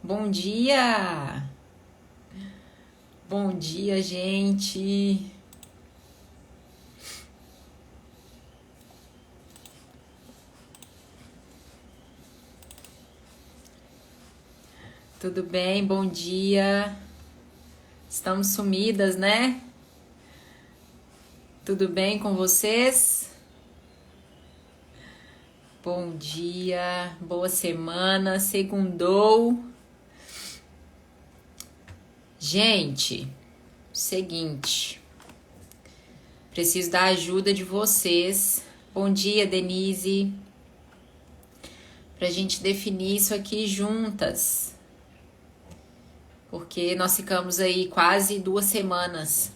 Bom dia! Bom dia, gente! Tudo bem? Bom dia! Estamos sumidas, né? Tudo bem com vocês? Bom dia, boa semana, segundou. Gente, seguinte, preciso da ajuda de vocês. Bom dia, Denise. Pra gente definir isso aqui juntas. Porque nós ficamos aí quase 2 semanas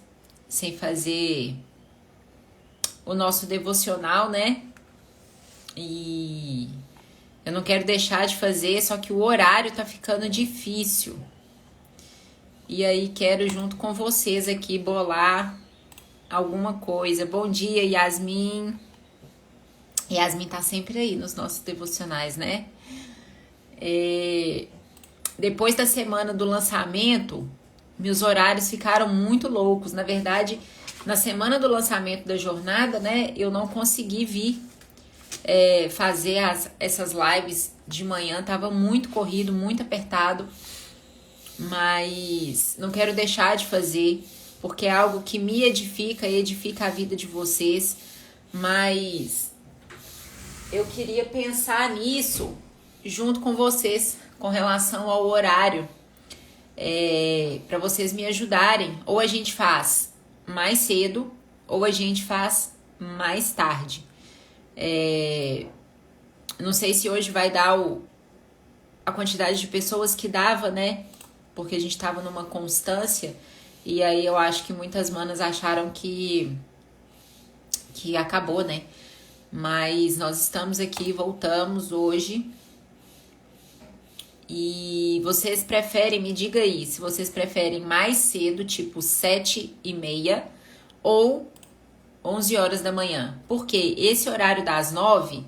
sem fazer o nosso devocional, né? E eu não quero deixar de fazer, só que o horário tá ficando difícil. E aí quero junto com vocês aqui bolar alguma coisa. Bom dia, Yasmin. Yasmin tá sempre aí nos nossos devocionais, né? Depois da semana do lançamento, meus horários ficaram muito loucos. Na verdade, na semana do lançamento da jornada, né, eu não consegui vir fazer essas lives de manhã. Tava muito corrido, muito apertado. Mas não quero deixar de fazer, porque é algo que me edifica e edifica a vida de vocês. Mas eu queria pensar nisso junto com vocês, com relação ao horário, para vocês me ajudarem. Ou a gente faz mais cedo, ou a gente faz mais tarde. Não sei se hoje vai dar a quantidade de pessoas que dava, né? Porque a gente tava numa constância. E aí eu acho que muitas manas acharam que acabou, né? Mas nós estamos aqui, voltamos hoje. E vocês preferem, me diga aí, se vocês preferem mais cedo, tipo 7h30 ou 11 horas da manhã. Porque esse horário das 9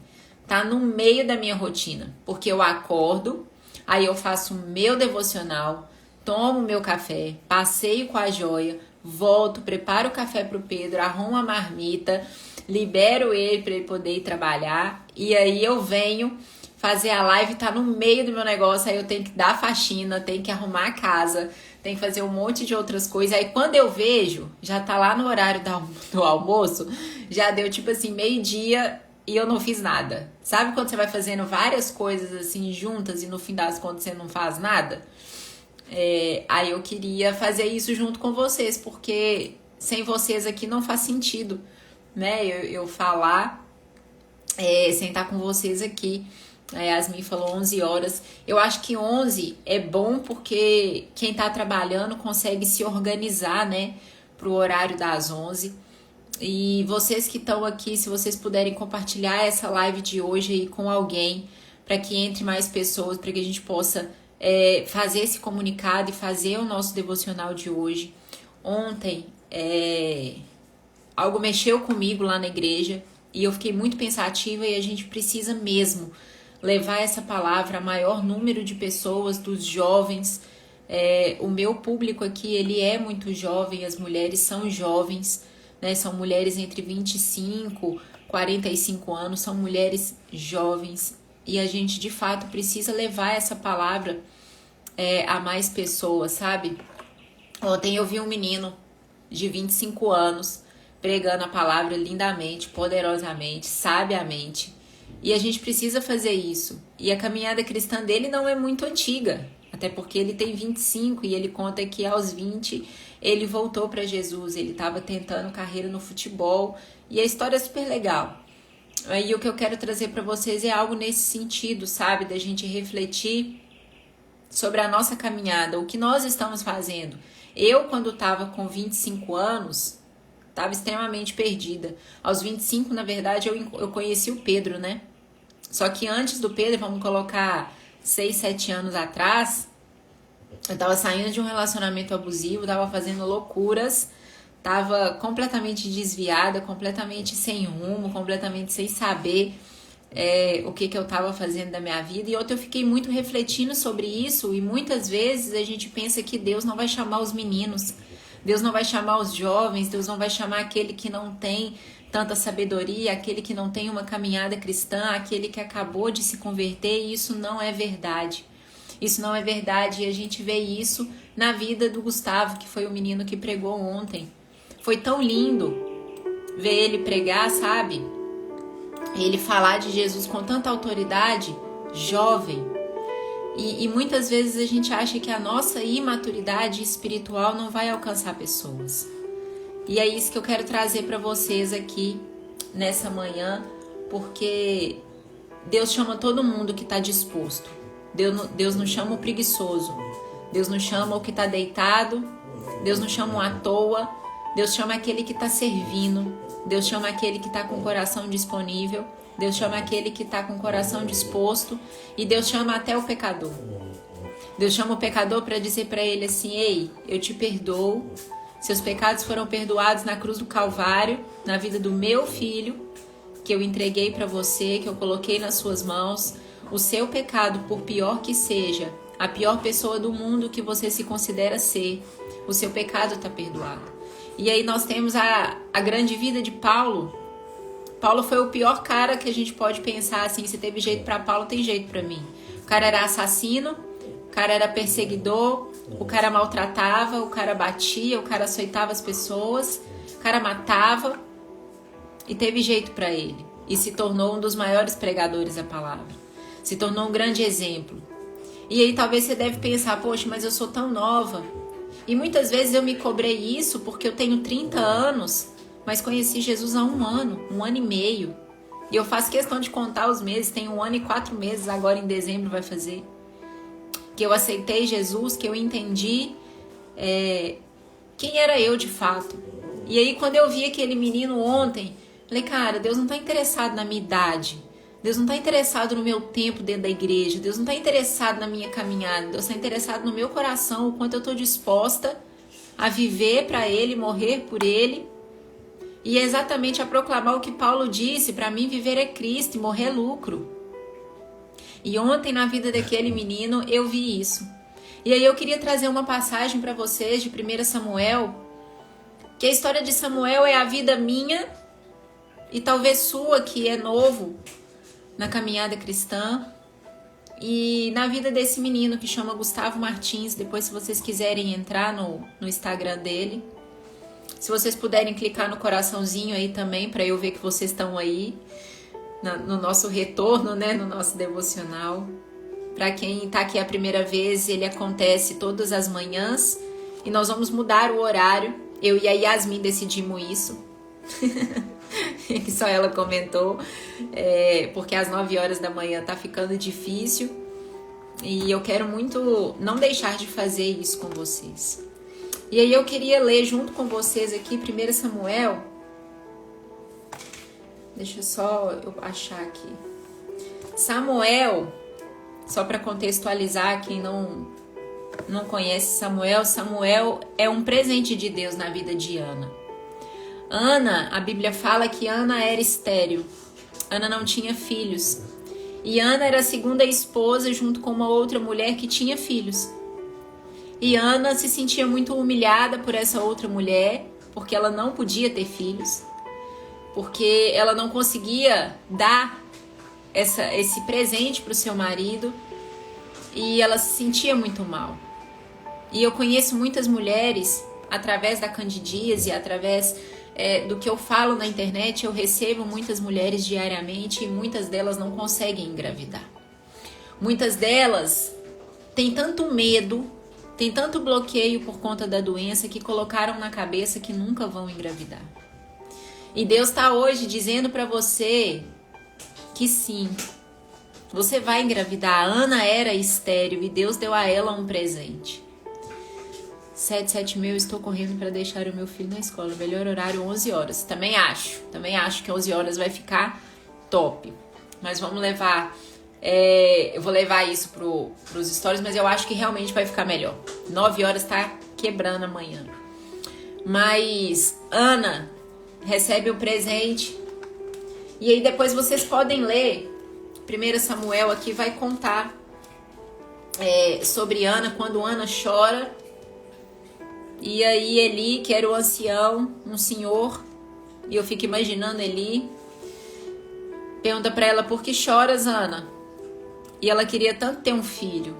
tá no meio da minha rotina. Porque eu acordo, aí eu faço o meu devocional, tomo meu café, passeio com a Joia, volto, preparo o café pro Pedro, arrumo a marmita, libero ele para ele poder ir trabalhar. E aí eu venho fazer a live, tá no meio do meu negócio, aí eu tenho que dar faxina, tenho que arrumar a casa, tenho que fazer um monte de outras coisas. Aí quando eu vejo, já tá lá no horário do almoço, já deu tipo assim, meio-dia e eu não fiz nada. Sabe quando você vai fazendo várias coisas assim juntas e no fim das contas você não faz nada? Aí eu queria fazer isso junto com vocês, porque sem vocês aqui não faz sentido, né? Eu falar sem estar com vocês aqui. A Yasmin falou 11 horas. Eu acho que 11 é bom porque quem tá trabalhando consegue se organizar, né, pro horário das 11. E vocês que estão aqui, se vocês puderem compartilhar essa live de hoje aí com alguém, para que entre mais pessoas, para que a gente possa fazer esse comunicado e fazer o nosso devocional de hoje. Ontem, algo mexeu comigo lá na igreja e eu fiquei muito pensativa e a gente precisa mesmo levar essa palavra a maior número de pessoas, dos jovens. O meu público aqui, ele é muito jovem, as mulheres são jovens, né? São mulheres entre 25 e 45 anos, são mulheres jovens. E a gente, de fato, precisa levar essa palavra a mais pessoas, sabe? Ontem eu vi um menino de 25 anos pregando a palavra lindamente, poderosamente, sabiamente. E a gente precisa fazer isso. E a caminhada cristã dele não é muito antiga, até porque ele tem 25 e ele conta que aos 20 ele voltou para Jesus, ele estava tentando carreira no futebol e a história é super legal. Aí o que eu quero trazer para vocês é algo nesse sentido, sabe? Da gente refletir sobre a nossa caminhada, o que nós estamos fazendo. Eu, quando estava com 25 anos, estava extremamente perdida. Aos 25, na verdade, eu conheci o Pedro, né? Só que antes do Pedro, vamos colocar 6, 7 anos atrás, eu tava saindo de um relacionamento abusivo, tava fazendo loucuras, tava completamente desviada, completamente sem rumo, completamente sem saber o que eu estava fazendo da minha vida. E ontem eu fiquei muito refletindo sobre isso, e muitas vezes a gente pensa que Deus não vai chamar os meninos, Deus não vai chamar os jovens, Deus não vai chamar aquele que não tem tanta sabedoria, aquele que não tem uma caminhada cristã, aquele que acabou de se converter, e isso não é verdade. Isso não é verdade, e a gente vê isso na vida do Gustavo, que foi o menino que pregou ontem. Foi tão lindo ver ele pregar, sabe? Ele falar de Jesus com tanta autoridade, jovem. E muitas vezes a gente acha que a nossa imaturidade espiritual não vai alcançar pessoas. E é isso que eu quero trazer para vocês aqui nessa manhã, porque Deus chama todo mundo que está disposto. Deus não chama o preguiçoso. Deus não chama o que está deitado. Deus não chama o à toa. Deus chama aquele que está servindo. Deus chama aquele que está com o coração disponível. Deus chama aquele que está com o coração disposto. E Deus chama até o pecador. Deus chama o pecador para dizer para ele assim: ei, eu te perdoo. Seus pecados foram perdoados na cruz do Calvário, na vida do meu filho, que eu entreguei para você, que eu coloquei nas suas mãos. O seu pecado, por pior que seja, a pior pessoa do mundo que você se considera ser, o seu pecado está perdoado. E aí nós temos a grande vida de Paulo. Paulo foi o pior cara que a gente pode pensar assim: se teve jeito para Paulo, tem jeito para mim. O cara era assassino, o cara era perseguidor, o cara maltratava, o cara batia, o cara açoitava as pessoas, o cara matava, e teve jeito para ele. E se tornou um dos maiores pregadores da palavra. Se tornou um grande exemplo. E aí talvez você deve pensar: poxa, mas eu sou tão nova. E muitas vezes eu me cobrei isso porque eu tenho 30 anos, mas conheci Jesus há um ano e meio. E eu faço questão de contar os meses, tem 1 ano e 4 meses, agora em dezembro vai fazer. Que eu aceitei Jesus, que eu entendi quem era eu de fato. E aí quando eu vi aquele menino ontem, falei: cara, Deus não está interessado na minha idade. Deus não está interessado no meu tempo dentro da igreja. Deus não está interessado na minha caminhada. Deus está interessado no meu coração, o quanto eu estou disposta a viver para Ele, morrer por Ele. E é exatamente a proclamar o que Paulo disse: para mim viver é Cristo e morrer é lucro. E ontem na vida daquele menino eu vi isso. E aí eu queria trazer uma passagem para vocês de 1 Samuel, que a história de Samuel é a vida minha e talvez sua, que é novo na caminhada cristã, e na vida desse menino que chama Gustavo Martins. Depois, se vocês quiserem entrar no Instagram dele, se vocês puderem clicar no coraçãozinho aí também, para eu ver que vocês estão aí no nosso retorno, né, no nosso devocional. Para quem está aqui a primeira vez, ele acontece todas as manhãs e nós vamos mudar o horário. Eu e a Yasmin decidimos isso. Que só ela comentou, porque às 9 horas da manhã tá ficando difícil, e eu quero muito não deixar de fazer isso com vocês. E aí eu queria ler junto com vocês aqui 1 Samuel. Deixa só eu achar aqui. Samuel, só para contextualizar quem não conhece Samuel, Samuel é um presente de Deus na vida de Ana. Ana, a Bíblia fala que Ana era estéril. Ana não tinha filhos. E Ana era a segunda esposa junto com uma outra mulher que tinha filhos. E Ana se sentia muito humilhada por essa outra mulher, porque ela não podia ter filhos, porque ela não conseguia dar esse presente para o seu marido, e ela se sentia muito mal. E eu conheço muitas mulheres, através da Candidíase, através do que eu falo na internet, eu recebo muitas mulheres diariamente, e muitas delas não conseguem engravidar. Muitas delas têm tanto medo, têm tanto bloqueio por conta da doença, que colocaram na cabeça que nunca vão engravidar. E Deus está hoje dizendo para você que sim, você vai engravidar. A Ana era estéril e Deus deu a ela um presente. 7h30 eu estou correndo para deixar o meu filho na escola. Melhor horário 11 horas. Também acho que 11 horas vai ficar top. Mas vamos levar, eu vou levar isso pros stories, mas eu acho que realmente vai ficar melhor. 9 horas tá quebrando amanhã. Mas Ana recebe o presente. E aí depois vocês podem ler 1 Samuel aqui vai contar sobre Ana, quando Ana chora. E aí Eli, que era o ancião, um senhor, e eu fico imaginando Eli, pergunta para ela: por que choras, Ana? E ela queria tanto ter um filho.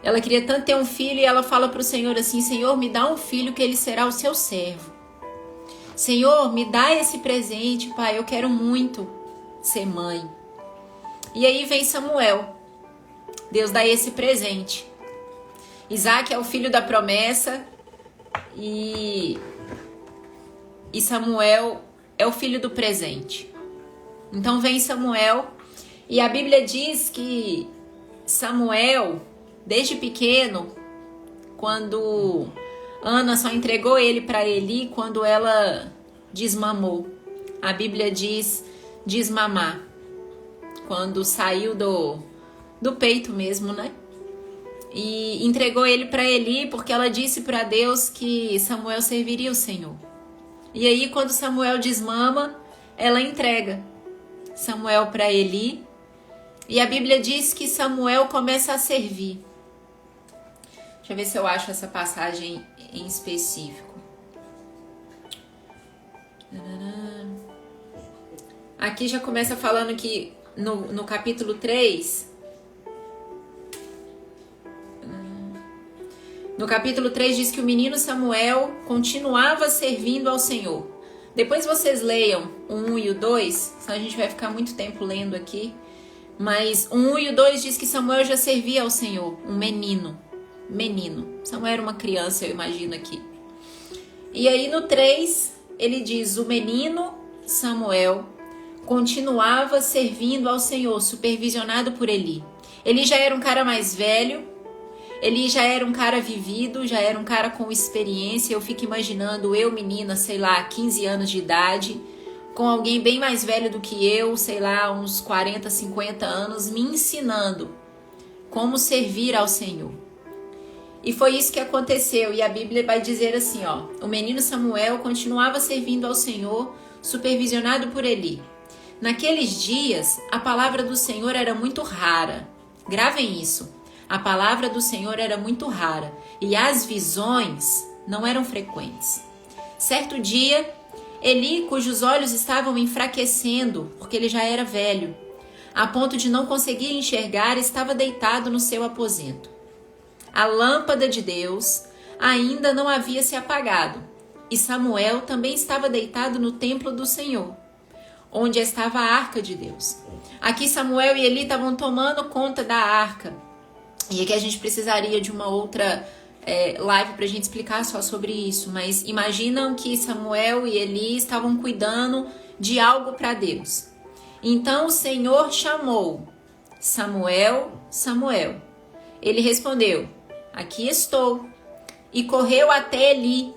Ela queria tanto ter um filho e ela fala para o Senhor assim: Senhor, me dá um filho que ele será o seu servo. Senhor, me dá esse presente, pai, eu quero muito ser mãe. E aí vem Samuel. Deus dá esse presente. Isaac é o filho da promessa e Samuel é o filho do presente. Então vem Samuel e a Bíblia diz que Samuel, desde pequeno, quando Ana só entregou ele para Eli quando ela desmamou. A Bíblia diz desmamar, quando saiu do peito mesmo, né? E entregou ele para Eli porque ela disse para Deus que Samuel serviria o Senhor. E aí quando Samuel desmama, ela entrega Samuel para Eli. E a Bíblia diz que Samuel começa a servir. Deixa eu ver se eu acho essa passagem em específico. Aqui já começa falando que no capítulo 3... No capítulo 3 diz que o menino Samuel continuava servindo ao Senhor. Depois vocês leiam o 1 e o 2, senão a gente vai ficar muito tempo lendo aqui. Mas o 1 e o 2 diz que Samuel já servia ao Senhor, um menino. Samuel era uma criança, eu imagino aqui. E aí no 3, ele diz: o menino Samuel continuava servindo ao Senhor, supervisionado por Eli. Ele já era um cara mais velho, ele já era um cara vivido, já era um cara com experiência. Eu fico imaginando eu, menina, sei lá, 15 anos de idade, com alguém bem mais velho do que eu, sei lá, uns 40, 50 anos, me ensinando como servir ao Senhor. E foi isso que aconteceu. E a Bíblia vai dizer assim, ó: o menino Samuel continuava servindo ao Senhor, supervisionado por Eli. Naqueles dias, a palavra do Senhor era muito rara. Gravem isso. A palavra do Senhor era muito rara e as visões não eram frequentes. Certo dia, Eli, cujos olhos estavam enfraquecendo, porque ele já era velho, a ponto de não conseguir enxergar, estava deitado no seu aposento. A lâmpada de Deus ainda não havia se apagado, e Samuel também estava deitado no templo do Senhor, onde estava a arca de Deus. Aqui Samuel e Eli estavam tomando conta da arca. E aqui a gente precisaria de uma outra live para a gente explicar só sobre isso. Mas imaginam que Samuel e Eli estavam cuidando de algo para Deus. Então o Senhor chamou: Samuel, Samuel. Ele respondeu: aqui estou. E correu até Eli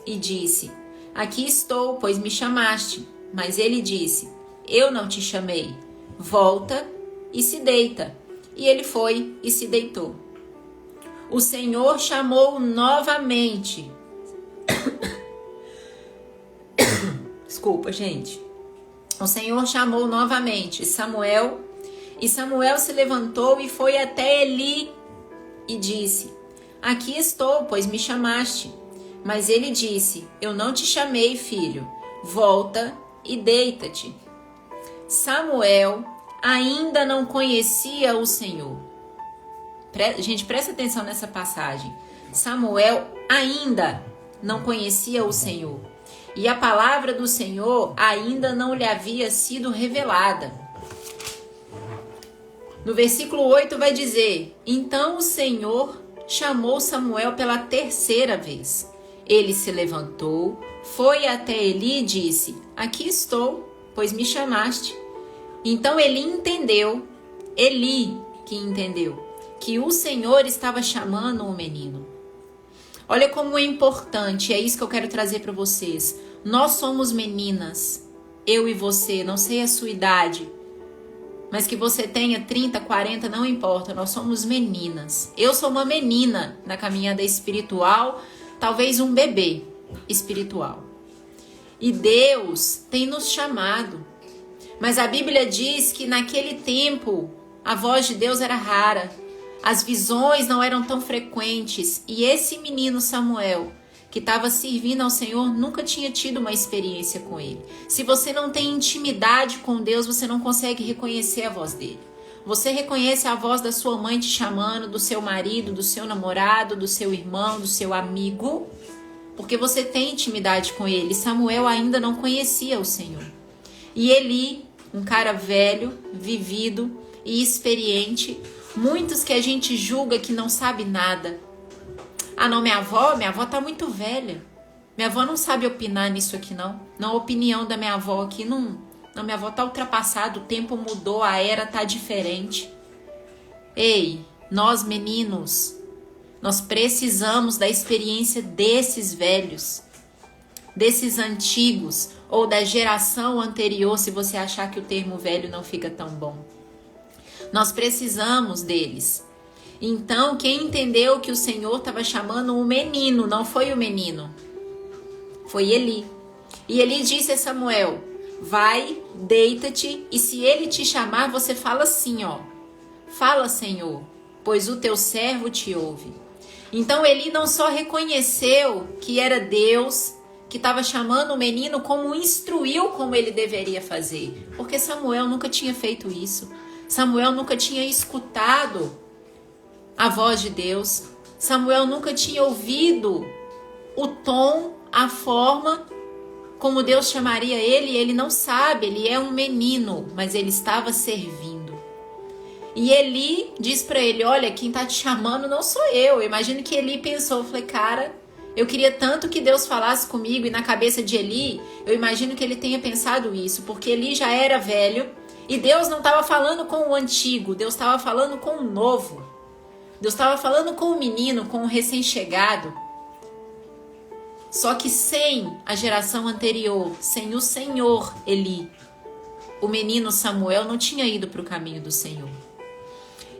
e disse: aqui estou, pois me chamaste. Mas ele disse: eu não te chamei. Volta e se deita. E ele foi e se deitou. O Senhor chamou novamente. Desculpa, gente. O Senhor chamou novamente Samuel. E Samuel se levantou e foi até Eli e disse: aqui estou, pois me chamaste. Mas ele disse: eu não te chamei, filho. Volta e deita-te. Samuel ainda não conhecia o Senhor. Gente, presta atenção nessa passagem. Samuel ainda não conhecia o Senhor. E a palavra do Senhor ainda não lhe havia sido revelada. No versículo 8 vai dizer: então o Senhor chamou Samuel pela terceira vez. Ele se levantou, foi até Eli e disse: aqui estou, pois me chamaste. Então Eli que entendeu, que o Senhor estava chamando o menino. Olha como é importante, é isso que eu quero trazer para vocês. Nós somos meninas, eu e você, não sei a sua idade, mas que você tenha 30, 40, não importa, nós somos meninas. Eu sou uma menina na caminhada espiritual, talvez um bebê espiritual. E Deus tem nos chamado. Mas a Bíblia diz que naquele tempo a voz de Deus era rara, as visões não eram tão frequentes, e esse menino Samuel, que estava servindo ao Senhor, nunca tinha tido uma experiência com ele. Se você não tem intimidade com Deus, você não consegue reconhecer a voz dele. Você reconhece a voz da sua mãe te chamando, do seu marido, do seu namorado, do seu irmão, do seu amigo, porque você tem intimidade com ele. Samuel ainda não conhecia o Senhor. E Eli, um cara velho, vivido e experiente, muitos que a gente julga que não sabe nada. Ah não, minha avó tá muito velha. Minha avó não sabe opinar nisso aqui não. Não, a opinião da minha avó aqui não, minha avó tá ultrapassada, o tempo mudou, a era tá diferente. Ei, nós meninos, nós precisamos da experiência desses velhos, desses antigos, ou da geração anterior, se você achar que o termo velho não fica tão bom. Nós precisamos deles. Então, quem entendeu que o Senhor estava chamando um menino, não foi o menino, foi Eli. E Eli disse a Samuel: vai, deita-te, e se ele te chamar, você fala assim, ó. Fala, Senhor, pois o teu servo te ouve. Então Eli não só reconheceu que era Deus que estava chamando o menino, como instruiu como ele deveria fazer. Porque Samuel nunca tinha feito isso. Samuel nunca tinha escutado a voz de Deus. Samuel nunca tinha ouvido o tom, a forma como Deus chamaria ele. Ele não sabe, ele é um menino, mas ele estava servindo. E Eli diz para ele: olha, quem está te chamando não sou eu. Eu imagino que Eli pensou, falei, cara, eu queria tanto que Deus falasse comigo. E na cabeça de Eli, eu imagino que ele tenha pensado isso, porque Eli já era velho e Deus não estava falando com o antigo, Deus estava falando com o novo. Deus estava falando com o menino, com o recém-chegado. Só que sem a geração anterior, sem o Senhor Eli, o menino Samuel não tinha ido para o caminho do Senhor.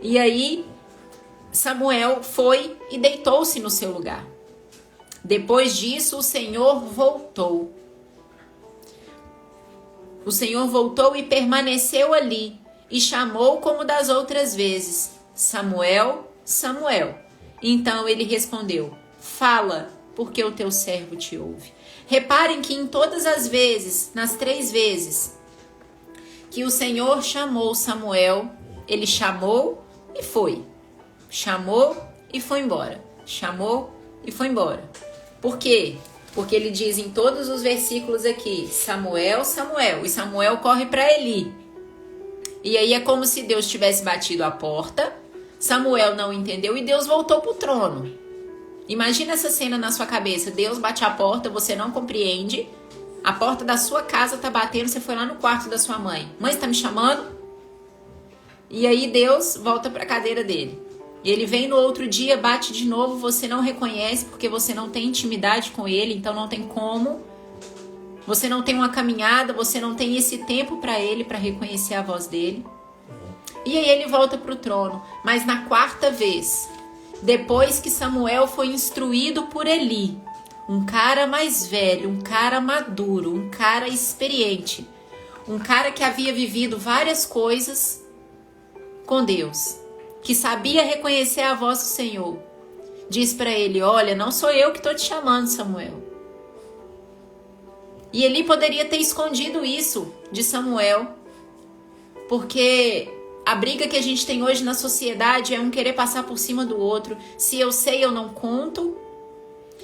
E aí Samuel foi e deitou-se no seu lugar. Depois disso, o Senhor voltou. O Senhor voltou e permaneceu ali e chamou como das outras vezes: Samuel, Samuel. Então ele respondeu: fala, porque o teu servo te ouve. Reparem que em todas as vezes, nas 3 vezes que o Senhor chamou Samuel, ele chamou e foi. Chamou e foi embora. Chamou e foi embora. Por quê? Porque ele diz em todos os versículos aqui: Samuel, Samuel. E Samuel corre para Eli. E aí é como se Deus tivesse batido a porta, Samuel não entendeu e Deus voltou para o trono. Imagina essa cena na sua cabeça: Deus bate a porta, você não compreende, a porta da sua casa tá batendo, você foi lá no quarto da sua mãe. Mãe, você tá me chamando? E aí Deus volta para a cadeira dele. E ele vem no outro dia, bate de novo, você não reconhece porque você não tem intimidade com ele, então não tem como. Você não tem uma caminhada, você não tem esse tempo para ele, para reconhecer a voz dele. E aí ele volta para o trono. Mas na 4ª vez, depois que Samuel foi instruído por Eli, um cara mais velho, um cara maduro, um cara experiente, um cara que havia vivido várias coisas com Deus, que sabia reconhecer a voz do Senhor, diz para ele: olha, não sou eu que estou te chamando, Samuel. E Eli poderia ter escondido isso de Samuel, porque a briga que a gente tem hoje na sociedade é um querer passar por cima do outro. Se eu sei, eu não conto.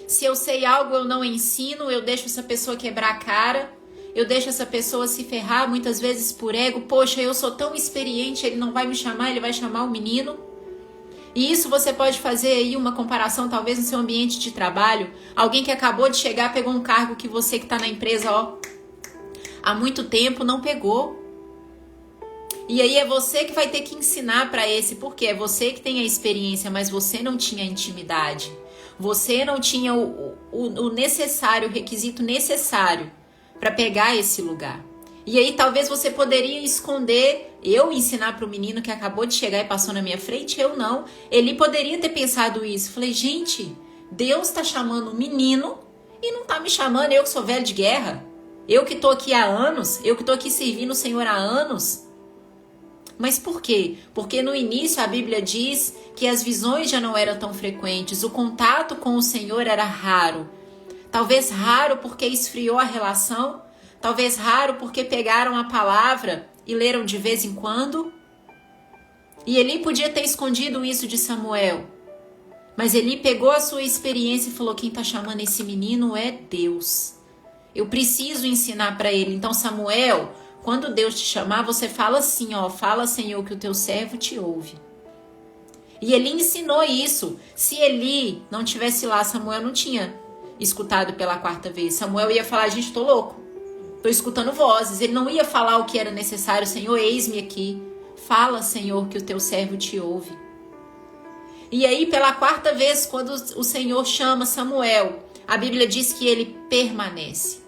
Se eu sei algo, eu não ensino. Eu deixo essa pessoa quebrar a cara. Eu deixo essa pessoa se ferrar, muitas vezes por ego. Poxa, eu sou tão experiente, ele não vai me chamar, ele vai chamar o menino. E isso você pode fazer aí uma comparação, talvez no seu ambiente de trabalho. Alguém que acabou de chegar, pegou um cargo que você que está na empresa, há muito tempo não pegou. E aí é você que vai ter que ensinar para esse, porque é você que tem a experiência, mas você não tinha intimidade. Você não tinha o necessário, o requisito necessário para pegar esse lugar. E aí talvez você poderia esconder, eu ensinar para o menino que acabou de chegar e passou na minha frente, eu não. Ele poderia ter pensado isso. Falei, gente, Deus está chamando um menino e não está me chamando, eu que sou velho de guerra. Eu que estou aqui há anos, eu que estou aqui servindo o Senhor há anos. Mas por quê? Porque no início a Bíblia diz que as visões já não eram tão frequentes, o contato com o Senhor era raro. Talvez raro porque esfriou a relação, talvez raro porque pegaram a palavra e leram de vez em quando. E Eli podia ter escondido isso de Samuel. Mas Eli pegou a sua experiência e falou: quem está chamando esse menino é Deus. Eu preciso ensinar para ele. Então, Samuel, quando Deus te chamar, você fala assim, ó: fala, Senhor, que o teu servo te ouve. E Eli ensinou isso. Se Eli não tivesse lá, Samuel não tinha escutado pela quarta vez. Samuel ia falar: gente, tô louco, tô escutando vozes. Ele não ia falar o que era necessário. Senhor, eis-me aqui. Fala, Senhor, que o teu servo te ouve. E aí, pela quarta vez, quando o Senhor chama Samuel, a Bíblia diz que ele permanece.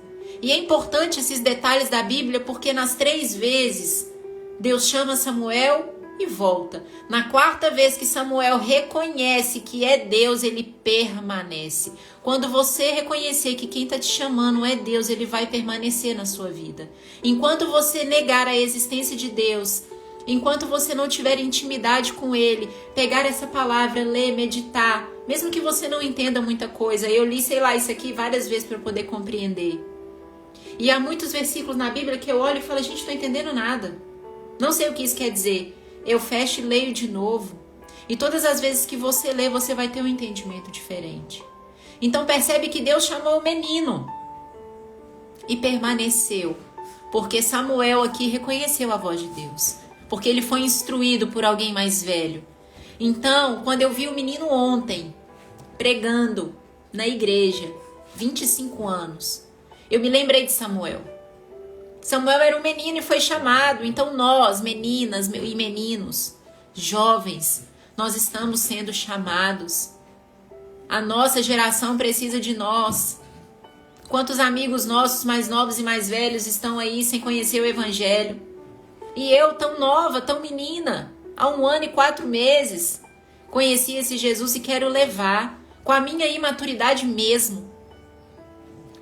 E é importante esses detalhes da Bíblia, porque nas 3 vezes Deus chama Samuel e volta. Na quarta vez que Samuel reconhece que é Deus, ele permanece. Quando você reconhecer que quem está te chamando é Deus, ele vai permanecer na sua vida. Enquanto você negar a existência de Deus, enquanto você não tiver intimidade com Ele, pegar essa palavra, ler, meditar, mesmo que você não entenda muita coisa. Eu li, sei lá, isso aqui várias vezes para poder compreender. E há muitos versículos na Bíblia que eu olho e falo: gente, não estou entendendo nada. Não sei o que isso quer dizer. Eu fecho e leio de novo. E todas as vezes que você lê, você vai ter um entendimento diferente. Então percebe que Deus chamou o menino e permaneceu. Porque Samuel aqui reconheceu a voz de Deus. Porque ele foi instruído por alguém mais velho. Então, quando eu vi o menino ontem, pregando na igreja, 25 anos, eu me lembrei de Samuel. Samuel era um menino e foi chamado. Então nós, meninas e meninos, jovens, nós estamos sendo chamados. A nossa geração precisa de nós. Quantos amigos nossos mais novos e mais velhos estão aí sem conhecer o Evangelho? E eu, tão nova, tão menina, há 1 ano e 4 meses, conheci esse Jesus e quero levar com a minha imaturidade mesmo.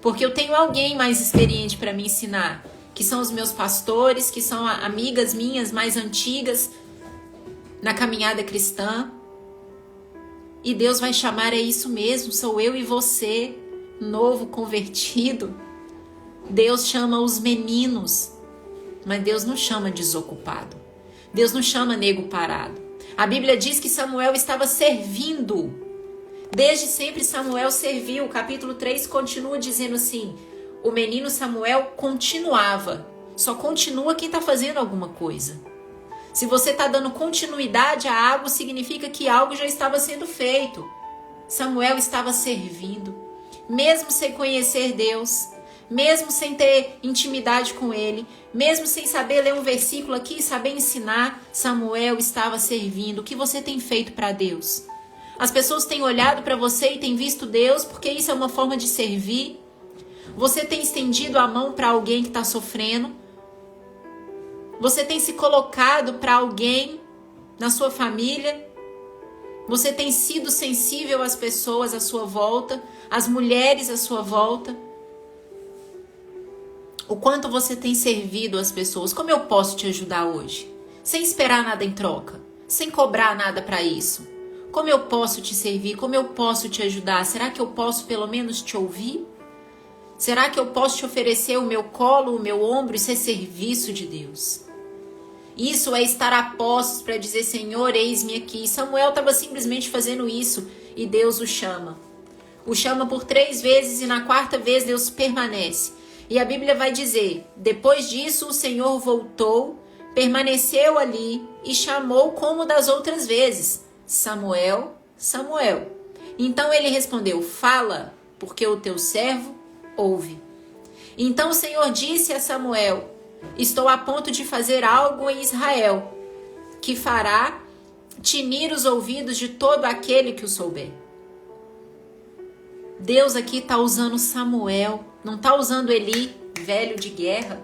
Porque eu tenho alguém mais experiente para me ensinar, que são os meus pastores, que são amigas minhas mais antigas na caminhada cristã. E Deus vai chamar, é isso mesmo, sou eu e você, novo convertido. Deus chama os meninos. Mas Deus não chama desocupado. Deus não chama nego parado. A Bíblia diz que Samuel estava servindo. Desde sempre Samuel serviu. O capítulo 3 continua dizendo assim: o menino Samuel continuava. Só continua quem está fazendo alguma coisa. Se você está dando continuidade a algo, significa que algo já estava sendo feito. Samuel estava servindo. Mesmo sem conhecer Deus, mesmo sem ter intimidade com Ele, mesmo sem saber ler um versículo aqui e saber ensinar, Samuel estava servindo. O que você tem feito para Deus? As pessoas têm olhado para você e têm visto Deus, porque isso é uma forma de servir. Você tem estendido a mão para alguém que está sofrendo. Você tem se colocado para alguém na sua família. Você tem sido sensível às pessoas à sua volta, às mulheres à sua volta. O quanto você tem servido as pessoas. Como eu posso te ajudar hoje? Sem esperar nada em troca. Sem cobrar nada para isso. Como eu posso te servir? Como eu posso te ajudar? Será que eu posso pelo menos te ouvir? Será que eu posso te oferecer o meu colo, o meu ombro? Isso é serviço de Deus. Isso é estar a postos para dizer: Senhor, eis-me aqui. Samuel estava simplesmente fazendo isso e Deus o chama. O chama por 3 vezes e na 4ª vez Deus permanece. E a Bíblia vai dizer: depois disso o Senhor voltou, permaneceu ali e chamou como das outras vezes: Samuel, Samuel. Então ele respondeu: fala, porque o teu servo ouve. Então o Senhor disse a Samuel: estou a ponto de fazer algo em Israel, que fará tinir os ouvidos de todo aquele que o souber. Deus aqui está usando Samuel, não está usando Eli, velho de guerra.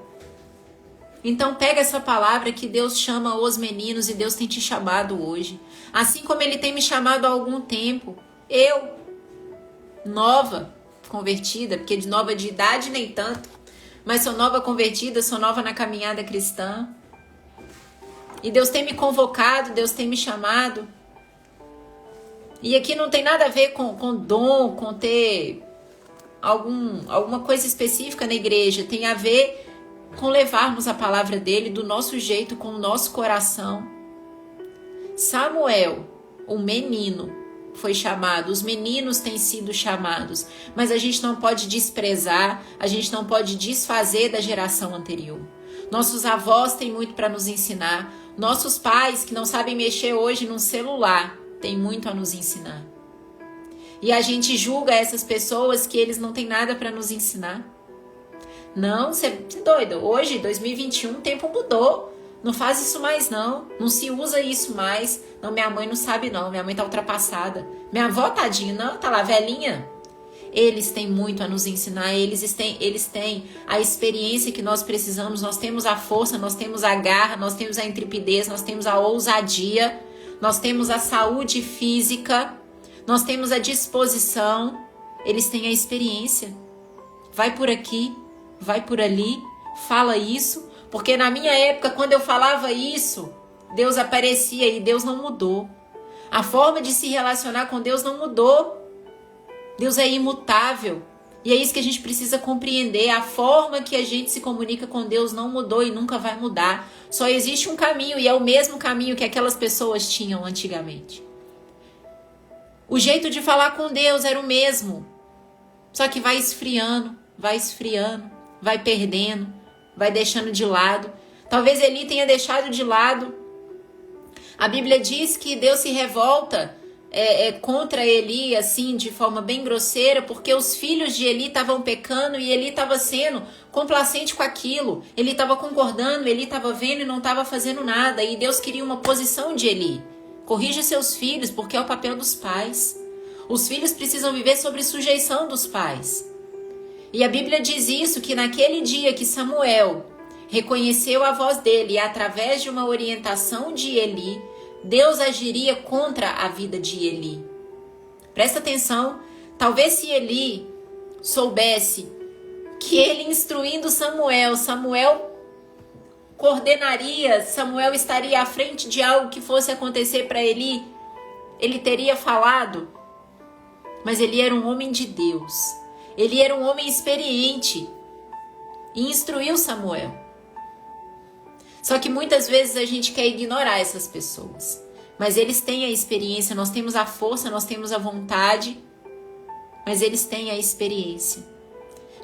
Então pega essa palavra que Deus chama os meninos e Deus tem te chamado hoje. Assim como Ele tem me chamado há algum tempo. Eu, nova, convertida, porque de nova de idade nem tanto, mas sou nova convertida, sou nova na caminhada cristã. E Deus tem me convocado, Deus tem me chamado. E aqui não tem nada a ver com dom, com ter alguma coisa específica na igreja. Tem a ver com levarmos a palavra dele do nosso jeito, com o nosso coração. Samuel, o menino, foi chamado. Os meninos têm sido chamados. Mas a gente não pode desprezar, a gente não pode desfazer da geração anterior. Nossos avós têm muito para nos ensinar. Nossos pais, que não sabem mexer hoje num celular, têm muito a nos ensinar. E a gente julga essas pessoas que eles não têm nada para nos ensinar. Não, você é doido. Hoje, 2021, o tempo mudou. Não faz isso mais, não. Não se usa isso mais. Não, minha mãe não sabe, não. Minha mãe tá ultrapassada. Minha avó, tadinha, não, tá lá, velhinha. Eles têm muito a nos ensinar, eles têm a experiência que nós precisamos, nós temos a força, nós temos a garra, nós temos a intrepidez, nós temos a ousadia, nós temos a saúde física, nós temos a disposição, eles têm a experiência. Vai por aqui, vai por ali, fala isso, porque na minha época, quando eu falava isso, Deus aparecia e Deus não mudou. A forma de se relacionar com Deus não mudou. Deus é imutável. E é isso que a gente precisa compreender. A forma que a gente se comunica com Deus não mudou e nunca vai mudar. Só existe um caminho e é o mesmo caminho que aquelas pessoas tinham antigamente. O jeito de falar com Deus era o mesmo. Só que vai esfriando, vai perdendo, vai deixando de lado. Talvez Eli tenha deixado de lado. A Bíblia diz que Deus se revolta contra Eli, assim, de forma bem grosseira, porque os filhos de Eli estavam pecando e Eli estava sendo complacente com aquilo. Ele estava concordando, Eli estava vendo e não estava fazendo nada. E Deus queria uma posição de Eli. Corrija seus filhos, porque é o papel dos pais. Os filhos precisam viver sob sujeição dos pais. E a Bíblia diz isso, que naquele dia que Samuel reconheceu a voz dele e através de uma orientação de Eli, Deus agiria contra a vida de Eli. Presta atenção, talvez se Eli soubesse que ele instruindo Samuel coordenaria, Samuel estaria à frente de algo que fosse acontecer para Eli, ele teria falado. Mas Eli era um homem de Deus, ele era um homem experiente e instruiu Samuel. Só que muitas vezes a gente quer ignorar essas pessoas. Mas eles têm a experiência, nós temos a força, nós temos a vontade, mas eles têm a experiência.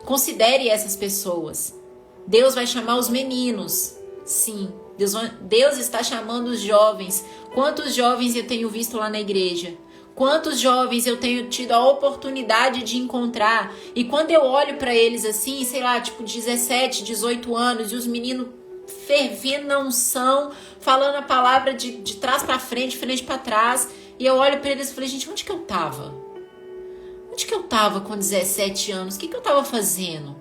Considere essas pessoas. Deus vai chamar os meninos. Sim, Deus está chamando os jovens. Quantos jovens eu tenho visto lá na igreja? Quantos jovens eu tenho tido a oportunidade de encontrar? E quando eu olho para eles assim, sei lá, tipo 17, 18 anos, e os meninos fervendo na unção, falando a palavra de trás para frente, frente para trás, e eu olho para eles e falei, gente, onde que eu tava? Onde que eu tava com 17 anos? O que eu tava fazendo?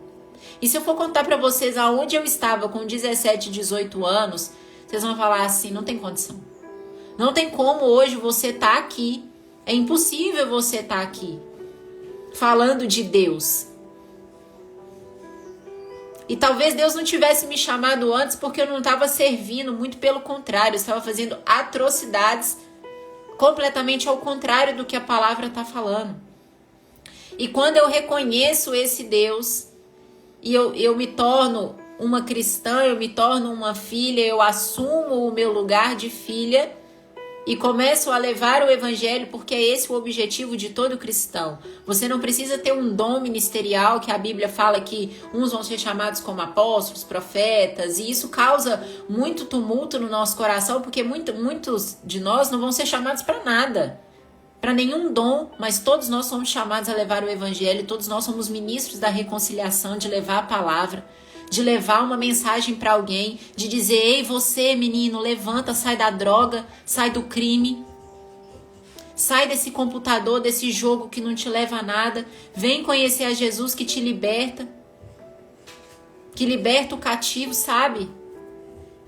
E se eu for contar para vocês aonde eu estava com 17, 18 anos, vocês vão falar assim, não tem condição. Não tem como hoje você tá aqui. É impossível você estar aqui falando de Deus. E talvez Deus não tivesse me chamado antes porque eu não estava servindo, muito pelo contrário, eu estava fazendo atrocidades completamente ao contrário do que a palavra está falando. E quando eu reconheço esse Deus e eu me torno uma cristã, eu me torno uma filha, eu assumo o meu lugar de filha e começo a levar o evangelho, porque é esse o objetivo de todo cristão. Você não precisa ter um dom ministerial, que a Bíblia fala que uns vão ser chamados como apóstolos, profetas, e isso causa muito tumulto no nosso coração, porque muitos de nós não vão ser chamados para nada, para nenhum dom, mas todos nós somos chamados a levar o evangelho, todos nós somos ministros da reconciliação, de levar a palavra, de levar uma mensagem para alguém, de dizer, ei, você menino, levanta, sai da droga, sai do crime, sai desse computador, desse jogo que não te leva a nada, vem conhecer a Jesus que te liberta, que liberta o cativo, sabe?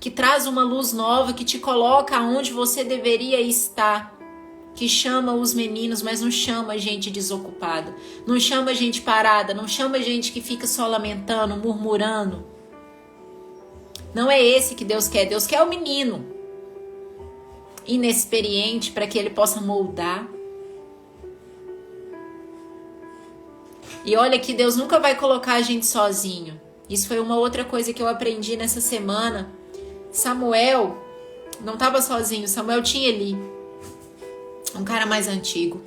Que traz uma luz nova, que te coloca onde você deveria estar. que chama os meninos, mas não chama gente desocupada, não chama gente parada, não chama gente que fica só lamentando, murmurando. Não é esse que Deus quer. Deus quer o menino inexperiente para que ele possa moldar. E olha que Deus nunca vai colocar a gente sozinho. Isso foi uma outra coisa que eu aprendi nessa semana. Samuel não estava sozinho, Samuel tinha Eli, um cara mais antigo,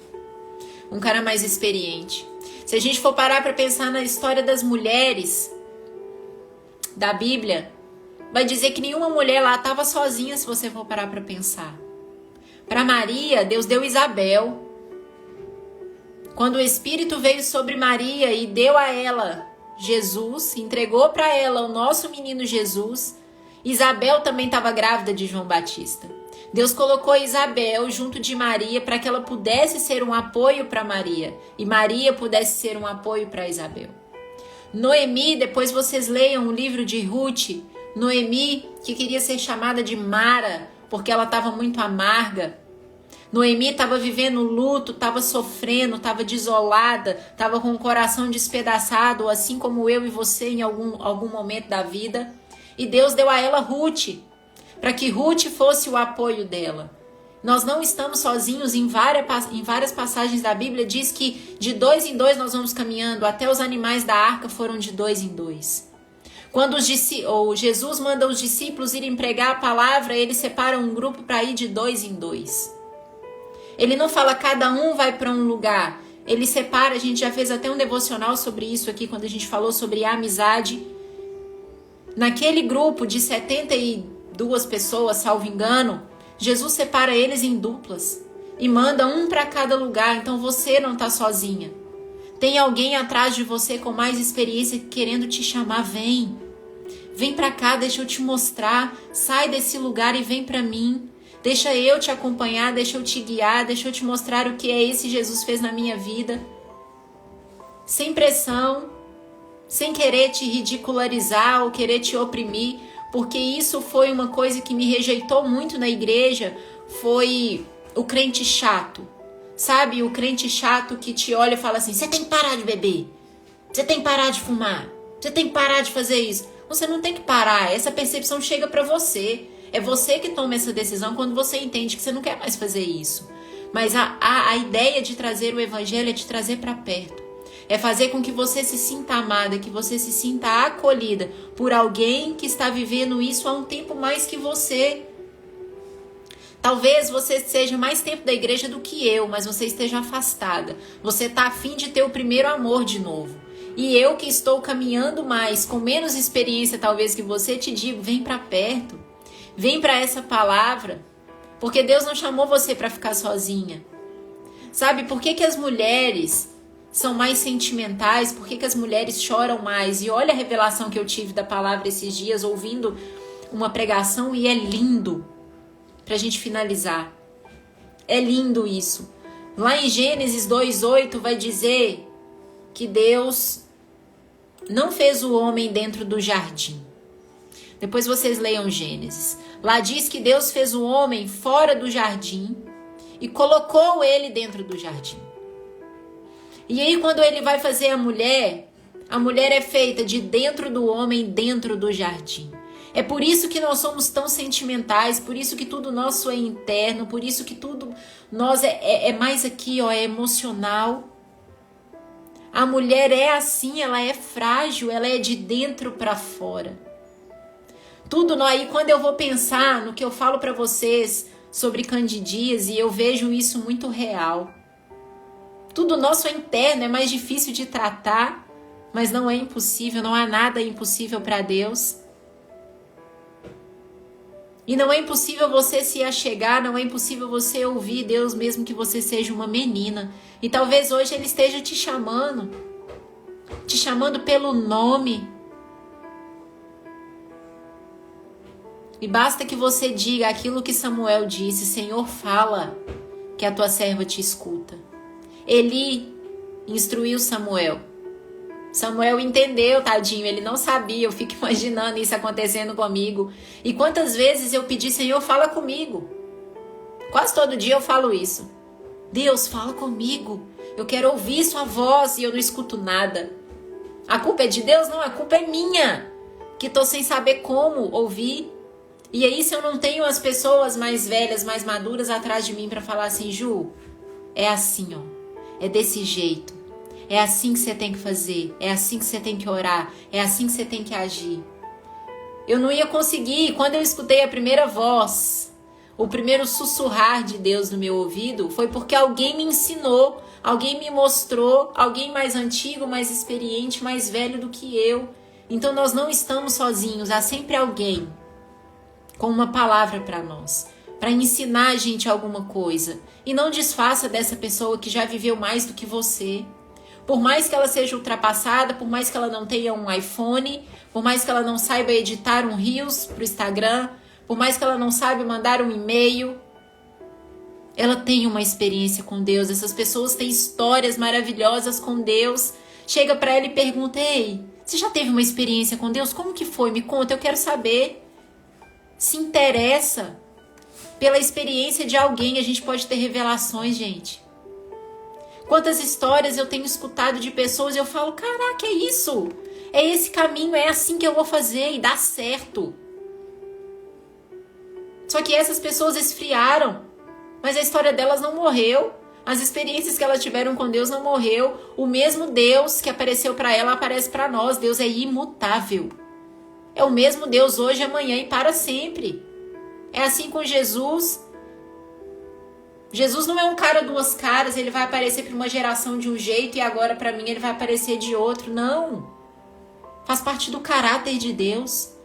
um cara mais experiente. Se a gente for parar para pensar na história das mulheres da Bíblia, vai dizer que nenhuma mulher lá estava sozinha, se você for parar para pensar. Para Maria, Deus deu Isabel. Quando o Espírito veio sobre Maria e deu a ela Jesus, entregou para ela o nosso menino Jesus, Isabel também estava grávida de João Batista. Deus colocou Isabel junto de Maria para que ela pudesse ser um apoio para Maria e Maria pudesse ser um apoio para Isabel. Noemi, depois vocês leiam o livro de Ruth, Noemi, que queria ser chamada de Mara, porque ela estava muito amarga. Noemi estava vivendo luto, estava sofrendo, estava desolada, estava com o coração despedaçado, assim como eu e você em algum momento da vida. E Deus deu a ela Ruth, para que Ruth fosse o apoio dela. Nós não estamos sozinhos. Em várias passagens da Bíblia diz que de 2 em 2 nós vamos caminhando, até os animais da arca foram de 2 em 2. Quando Jesus manda os discípulos irem pregar a palavra, ele separa um grupo para ir de 2 em 2. Ele não fala cada um vai para um lugar. Ele separa, a gente já fez até um devocional sobre isso aqui, quando a gente falou sobre a amizade. Naquele grupo de 72 pessoas, salvo engano, Jesus separa eles em duplas e manda um para cada lugar. Então você não está sozinha. Tem alguém atrás de você com mais experiência querendo te chamar. Vem para cá, deixa eu te mostrar. Sai desse lugar e vem para mim. Deixa eu te acompanhar, deixa eu te guiar, deixa eu te mostrar o que é esse Jesus fez na minha vida. Sem pressão, sem querer te ridicularizar ou querer te oprimir, porque isso foi uma coisa que me rejeitou muito na igreja, foi o crente chato. Sabe, o crente chato que te olha e fala assim, você tem que parar de beber, você tem que parar de fumar, você tem que parar de fazer isso. Você não tem que parar, essa percepção chega para você. É você que toma essa decisão quando você entende que você não quer mais fazer isso. Mas a ideia de trazer o evangelho é te trazer para perto. É fazer com que você se sinta amada, que você se sinta acolhida por alguém que está vivendo isso há um tempo mais que você. Talvez você seja mais tempo da igreja do que eu, mas você esteja afastada. Você está a fim de ter o primeiro amor de novo. E eu que estou caminhando mais, com menos experiência talvez que você, te digo, vem para perto. Vem para essa palavra, porque Deus não chamou você para ficar sozinha. Sabe por que as mulheres são mais sentimentais? Por que as mulheres choram mais? E olha a revelação que eu tive da palavra esses dias, ouvindo uma pregação, e é lindo. Para a gente finalizar. É lindo isso. Lá em Gênesis 2:8 vai dizer que Deus não fez o homem dentro do jardim. Depois vocês leiam Gênesis. Lá diz que Deus fez o homem fora do jardim e colocou ele dentro do jardim. E aí quando ele vai fazer a mulher é feita de dentro do homem, dentro do jardim. É por isso que nós somos tão sentimentais, por isso que tudo nosso é interno, por isso que tudo nós é mais aqui, ó, é emocional. A mulher é assim, ela é frágil, ela é de dentro para fora. Tudo aí, quando eu vou pensar no que eu falo para vocês sobre candidíase, eu vejo isso muito real. Tudo nosso é interno, é mais difícil de tratar, mas não é impossível, não há nada impossível para Deus. E não é impossível você se achegar, não é impossível você ouvir Deus, mesmo que você seja uma menina. E talvez hoje Ele esteja te chamando pelo nome. E basta que você diga aquilo que Samuel disse, Senhor, fala, que a tua serva te escuta. Eli instruiu Samuel. Samuel entendeu, tadinho, ele não sabia, eu fico imaginando isso acontecendo comigo. E quantas vezes eu pedi, Senhor, fala comigo. Quase todo dia eu falo isso. Deus, fala comigo. Eu quero ouvir sua voz e eu não escuto nada. A culpa é de Deus? Não, a culpa é minha, que tô sem saber como ouvir. E aí, se eu não tenho as pessoas mais velhas, mais maduras atrás de mim para falar assim, Ju, é assim, ó, é desse jeito, é assim que você tem que fazer, é assim que você tem que orar, é assim que você tem que agir. Eu não ia conseguir. Quando eu escutei a primeira voz, o primeiro sussurrar de Deus no meu ouvido, foi porque alguém me ensinou, alguém me mostrou, alguém mais antigo, mais experiente, mais velho do que eu. Então nós não estamos sozinhos, há sempre alguém com uma palavra para nós, para ensinar a gente alguma coisa. E não desfaça dessa pessoa que já viveu mais do que você. Por mais que ela seja ultrapassada, por mais que ela não tenha um iPhone, por mais que ela não saiba editar um Reels pro Instagram, por mais que ela não saiba mandar um e-mail, ela tem uma experiência com Deus. Essas pessoas têm histórias maravilhosas com Deus. Chega para ela e pergunta, ei, você já teve uma experiência com Deus? Como que foi? Me conta, eu quero saber. Se interessa pela experiência de alguém, a gente pode ter revelações, gente. Quantas histórias eu tenho escutado de pessoas e eu falo, caraca, é isso? É esse caminho, é assim que eu vou fazer e dá certo. Só que essas pessoas esfriaram, mas a história delas não morreu. As experiências que elas tiveram com Deus não morreu. O mesmo Deus que apareceu para ela aparece para nós. Deus é imutável. É o mesmo Deus hoje, amanhã e para sempre. É assim com Jesus. Jesus não é um cara duas caras, ele vai aparecer para uma geração de um jeito e agora para mim ele vai aparecer de outro. Não. Faz parte do caráter de Deus.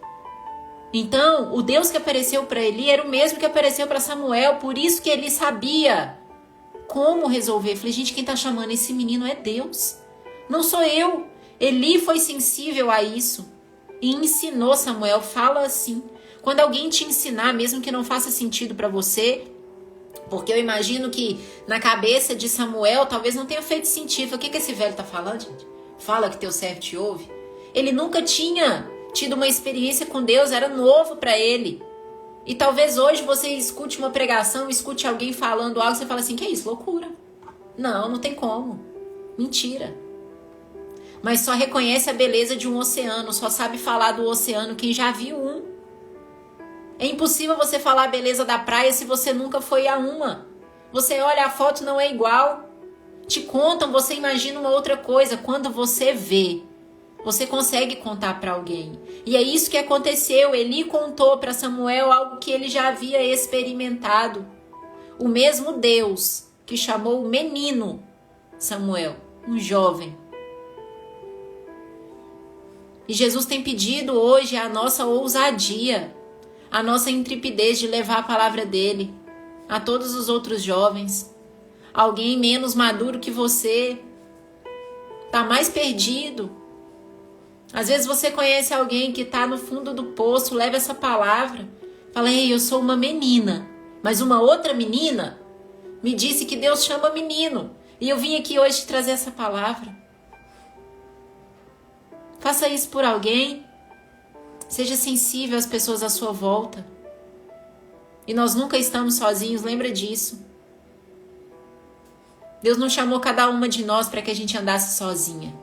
Então, o Deus que apareceu para Eli era o mesmo que apareceu para Samuel, por isso que Eli sabia como resolver. Eu falei, gente, quem está chamando esse menino é Deus. Não sou eu. Eli foi sensível a isso. E ensinou Samuel, fala assim. Quando alguém te ensinar, mesmo que não faça sentido para você, porque eu imagino que na cabeça de Samuel talvez não tenha feito sentido. O que esse velho tá falando, gente? Fala que teu servo te ouve. Ele nunca tinha tido uma experiência com Deus, era novo para ele. E talvez hoje você escute uma pregação, escute alguém falando algo, você fala assim, que é isso? Loucura. Não, não tem como. Mentira. Mas só reconhece a beleza de um oceano, só sabe falar do oceano quem já viu um. É impossível você falar a beleza da praia se você nunca foi a uma. Você olha a foto, não é igual. Te contam, você imagina uma outra coisa. Quando você vê, você consegue contar para alguém. E é isso que aconteceu. Eli contou para Samuel algo que ele já havia experimentado. O mesmo Deus que chamou o menino Samuel, um jovem. E Jesus tem pedido hoje a nossa ousadia, a nossa intrepidez de levar a palavra dele a todos os outros jovens. Alguém menos maduro que você, tá mais perdido. Às vezes você conhece alguém que tá no fundo do poço, leva essa palavra. Fala, ei, eu sou uma menina, mas uma outra menina me disse que Deus chama menino. E eu vim aqui hoje te trazer essa palavra. Faça isso por alguém. Seja sensível às pessoas à sua volta. E nós nunca estamos sozinhos, lembra disso. Deus não chamou cada uma de nós para que a gente andasse sozinha.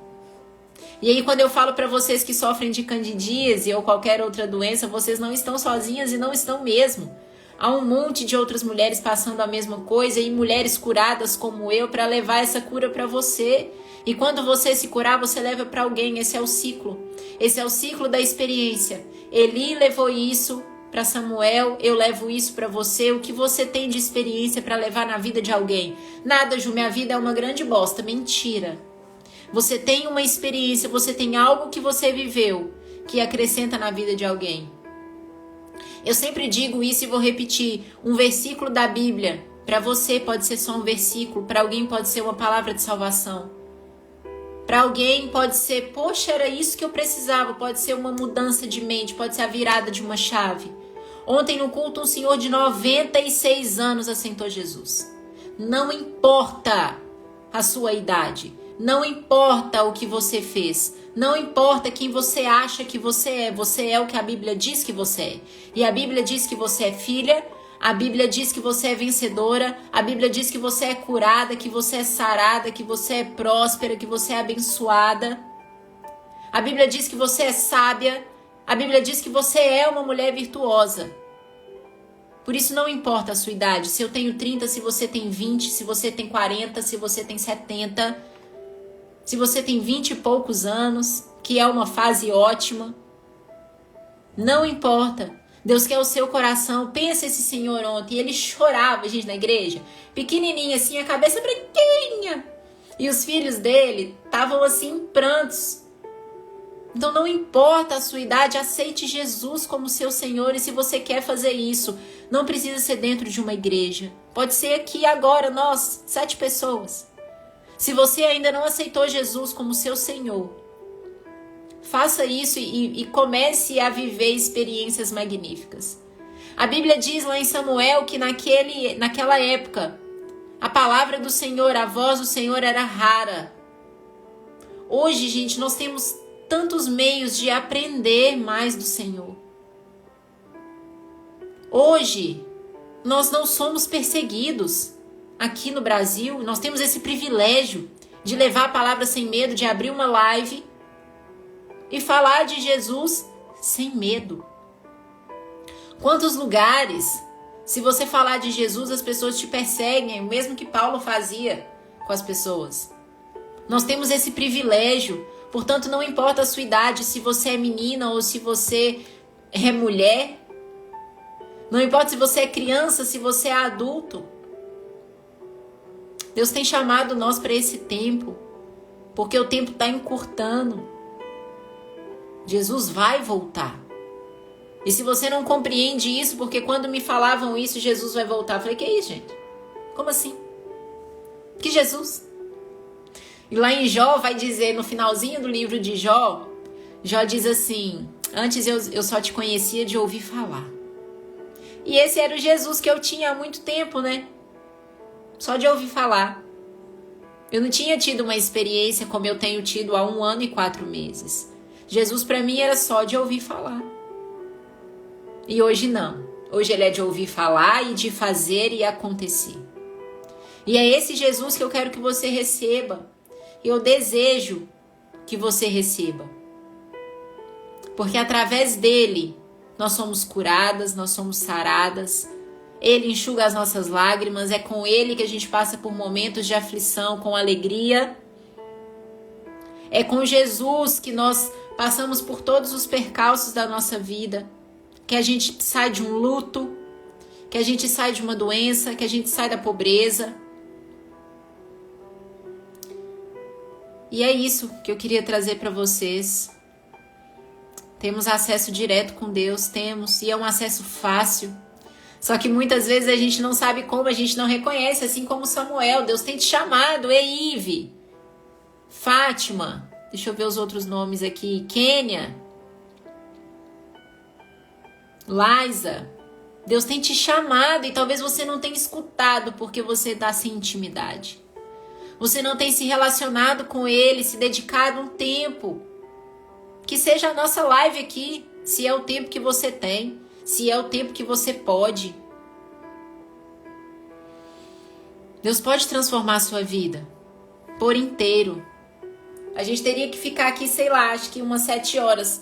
E aí quando eu falo para vocês que sofrem de candidíase ou qualquer outra doença, vocês não estão sozinhas e não estão mesmo. Há um monte de outras mulheres passando a mesma coisa e mulheres curadas como eu para levar essa cura para você. E quando você se curar, você leva para alguém. Esse é o ciclo. Esse é o ciclo da experiência. Eli levou isso para Samuel, eu levo isso para você. O que você tem de experiência para levar na vida de alguém? Nada, Ju, minha vida é uma grande bosta. Mentira. Você tem uma experiência, você tem algo que você viveu que acrescenta na vida de alguém. Eu sempre digo isso e vou repetir. Um versículo da Bíblia, para você pode ser só um versículo, para alguém pode ser uma palavra de salvação. Para alguém pode ser, poxa, era isso que eu precisava. Pode ser uma mudança de mente, pode ser a virada de uma chave. Ontem no culto um senhor de 96 anos aceitou Jesus. Não importa a sua idade, não importa o que você fez, não importa quem você acha que você é o que a Bíblia diz que você é. E a Bíblia diz que você é filha, A Bíblia diz que você é vencedora, a Bíblia diz que você é curada, que você é sarada, que você é próspera, que você é abençoada. A Bíblia diz que você é sábia, a Bíblia diz que você é uma mulher virtuosa. Por isso não importa a sua idade, se eu tenho 30, se você tem 20, se você tem 40, se você tem 70, se você tem 20 e poucos anos, que é uma fase ótima. Não importa. Deus quer o seu coração. Pensa esse senhor ontem, ele chorava, gente, na igreja, pequenininho assim, a cabeça branquinha. E os filhos dele estavam assim em prantos. Então não importa a sua idade, aceite Jesus como seu Senhor. E se você quer fazer isso, não precisa ser dentro de uma igreja. Pode ser aqui agora, nós, 7 pessoas. Se você ainda não aceitou Jesus como seu Senhor, faça isso e comece a viver experiências magníficas. A Bíblia diz lá em Samuel que naquela época, a palavra do Senhor, a voz do Senhor era rara. Hoje, gente, nós temos tantos meios de aprender mais do Senhor. Hoje, nós não somos perseguidos aqui no Brasil. Nós temos esse privilégio de levar a palavra sem medo, de abrir uma live e falar de Jesus sem medo. Quantos lugares, se você falar de Jesus, as pessoas te perseguem, o mesmo que Paulo fazia com as pessoas. Nós temos esse privilégio. Portanto, não importa a sua idade, se você é menina ou se você é mulher. Não importa se você é criança, se você é adulto. Deus tem chamado nós para esse tempo, porque o tempo está encurtando. Jesus vai voltar. E se você não compreende isso, porque quando me falavam isso, Jesus vai voltar, eu falei, que é isso, gente? Como assim? Que Jesus? E lá em Jó vai dizer, no finalzinho do livro de Jó, Jó diz assim, antes eu só te conhecia de ouvir falar. E esse era o Jesus que eu tinha há muito tempo, né? Só de ouvir falar. Eu não tinha tido uma experiência como eu tenho tido há 1 ano e 4 meses. Jesus para mim era só de ouvir falar. E hoje não. Hoje ele é de ouvir falar e de fazer e acontecer. E é esse Jesus que eu quero que você receba. Eu desejo que você receba. Porque através dele, nós somos curadas, nós somos saradas. Ele enxuga as nossas lágrimas. É com ele que a gente passa por momentos de aflição com alegria. É com Jesus que nós passamos por todos os percalços da nossa vida. Que a gente sai de um luto, que a gente sai de uma doença, que a gente sai da pobreza. E é isso que eu queria trazer para vocês. Temos acesso direto com Deus, temos, e é um acesso fácil. Só que muitas vezes a gente não sabe como, a gente não reconhece, assim como Samuel. Deus tem te chamado, Eive, Fátima, deixa eu ver os outros nomes aqui, Kênia, Liza. Deus tem te chamado e talvez você não tenha escutado porque você está sem intimidade. Você não tem se relacionado com ele, se dedicado um tempo. Que seja a nossa live aqui, se é o tempo que você tem, se é o tempo que você pode. Deus pode transformar a sua vida por inteiro. A gente teria que ficar aqui, sei lá, acho que umas 7 horas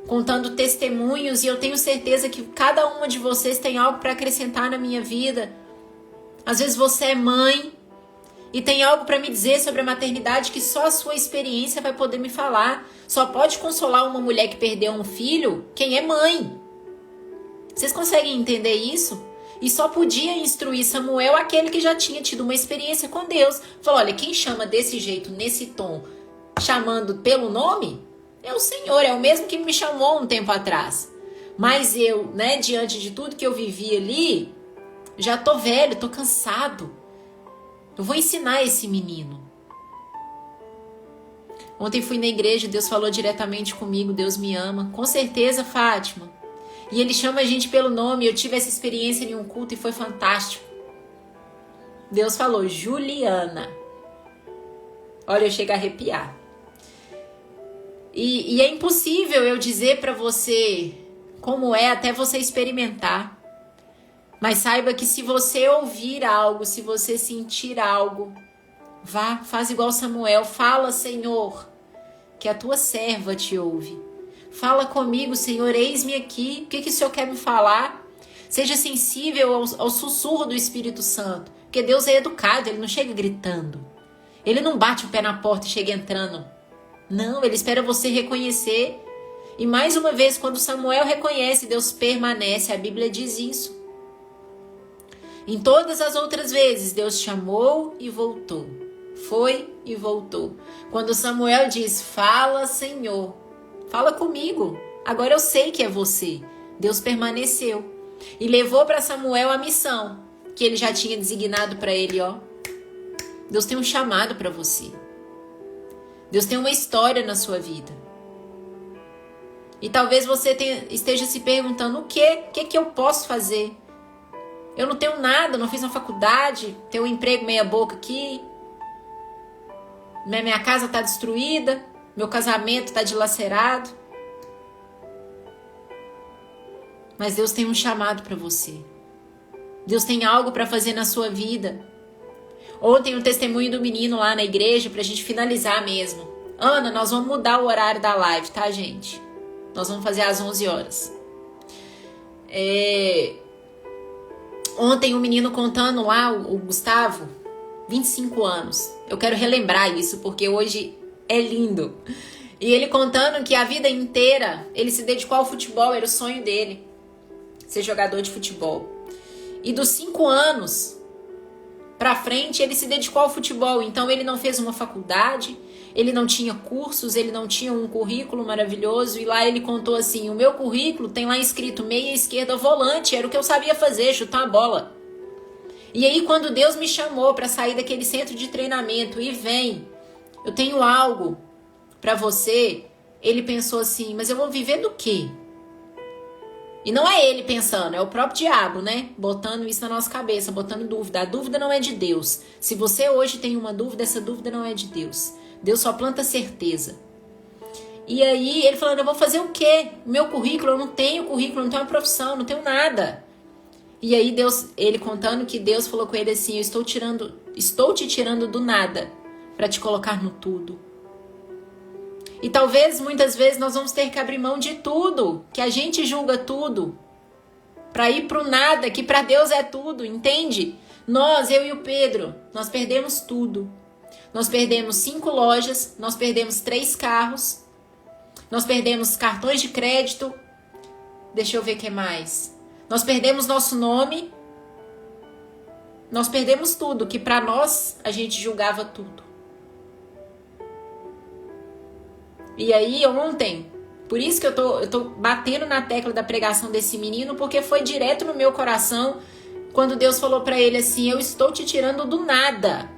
contando testemunhos, e eu tenho certeza que cada uma de vocês tem algo para acrescentar na minha vida. Às vezes você é mãe e tem algo para me dizer sobre a maternidade que só a sua experiência vai poder me falar. Só pode consolar uma mulher que perdeu um filho quem é mãe. Vocês conseguem entender isso? E só podia instruir Samuel aquele que já tinha tido uma experiência com Deus. Falou, olha, quem chama desse jeito, nesse tom, chamando pelo nome, é o Senhor, é o mesmo que me chamou um tempo atrás. Mas eu, diante de tudo que eu vivi ali, já tô velho, tô cansado. Eu vou ensinar esse menino. Ontem fui na igreja, Deus falou diretamente comigo, Deus me ama. Com certeza, Fátima. E ele chama a gente pelo nome, eu tive essa experiência em um culto e foi fantástico. Deus falou, Juliana. Olha, eu chego a arrepiar. E é impossível eu dizer para você como é até você experimentar. Mas saiba que se você ouvir algo, se você sentir algo, vá, faz igual Samuel, fala, Senhor, que a tua serva te ouve. Fala comigo, Senhor, eis-me aqui, o que o Senhor quer me falar? Seja sensível ao sussurro do Espírito Santo, porque Deus é educado, Ele não chega gritando. Ele não bate o pé na porta e chega entrando. Não, Ele espera você reconhecer. E mais uma vez, quando Samuel reconhece, Deus permanece, a Bíblia diz isso. Em todas as outras vezes, Deus chamou e voltou. Foi e voltou. Quando Samuel diz, fala, Senhor, fala comigo. Agora eu sei que é você. Deus permaneceu. E levou para Samuel a missão que ele já tinha designado para ele, ó. Deus tem um chamado para você. Deus tem uma história na sua vida. E talvez você esteja se perguntando, o que eu posso fazer? Eu não tenho nada, não fiz uma faculdade, tenho um emprego meia boca aqui. Minha casa está destruída, meu casamento está dilacerado. Mas Deus tem um chamado para você. Deus tem algo para fazer na sua vida. Ontem um testemunho do menino lá na igreja, para a gente finalizar mesmo. Ana, nós vamos mudar o horário da live, tá, gente? Nós vamos fazer às 11 horas. Ontem um menino contando lá, o Gustavo, 25 anos. Eu quero relembrar isso, porque hoje é lindo. E ele contando que a vida inteira ele se dedicou ao futebol, era o sonho dele, ser jogador de futebol. E dos 5 anos pra frente, ele se dedicou ao futebol. Então ele não fez uma faculdade, ele não tinha cursos, ele não tinha um currículo maravilhoso. E lá ele contou assim, o meu currículo tem lá escrito meia esquerda volante, era o que eu sabia fazer, chutar a bola. E aí quando Deus me chamou para sair daquele centro de treinamento e vem, eu tenho algo para você, ele pensou assim, mas eu vou viver do quê? E não é ele pensando, é o próprio diabo, né? Botando isso na nossa cabeça, botando dúvida. A dúvida não é de Deus. Se você hoje tem uma dúvida, essa dúvida não é de Deus. Deus só planta certeza. E aí ele falando, eu vou fazer o quê? Meu currículo, eu não tenho currículo, não tenho uma profissão, não tenho nada. E aí Deus, ele contando que Deus falou com ele assim, eu estou te tirando do nada para te colocar no tudo. E talvez, muitas vezes, nós vamos ter que abrir mão de tudo, que a gente julga tudo, para ir para o nada, que para Deus é tudo, entende? Nós, eu e o Pedro, nós perdemos tudo. Nós perdemos 5 lojas, nós perdemos 3 carros, nós perdemos cartões de crédito, deixa eu ver o que mais. Nós perdemos nosso nome, nós perdemos tudo, que para nós a gente julgava tudo. E aí ontem, por isso que eu tô batendo na tecla da pregação desse menino, porque foi direto no meu coração, quando Deus falou para ele assim, eu estou te tirando do nada,